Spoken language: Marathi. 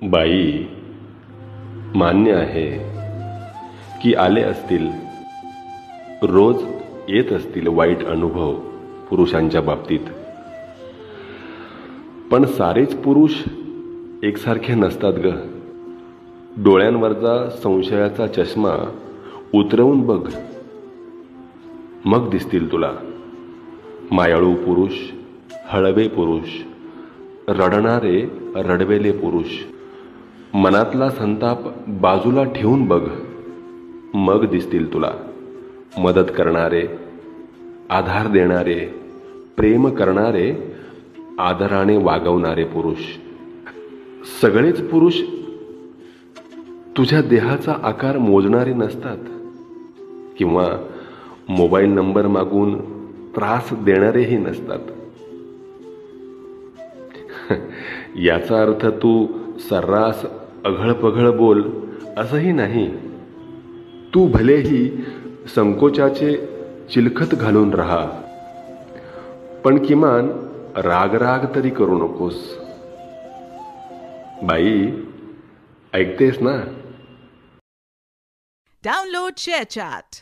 बाई, मान्य आहे की आले असतील, रोज येत असतील वाईट अनुभव पुरुषांच्या बाबतीत. पण सारेच पुरुष एकसारखे नसतात ग. डोळ्यांवरचा संशयाचा चष्मा उतरवून बघ, मग दिसतील तुला मायाळू पुरुष, हळवे पुरुष, रडणारे रडवेले पुरुष. मनातला संताप बाजूला ठेवून बघ, मग दिसतील तुला मदत करणारे, आधार देणारे, प्रेम करणारे, आदराने वागवणारे पुरुष. सगळेच पुरुष तुझ्या देहाचा आकार मोजणारे नसतात किंवा मोबाईल नंबर मागून त्रास देणारेही नसतात. याचा अर्थ तू सर्रास अघळपघळ बोल असंही नाही. तू भलेही संकोचाचे चिलखत घालून राहा, पण किमान राग तरी करू नकोस. बाई, ऐकतेस ना? Download ShareChat.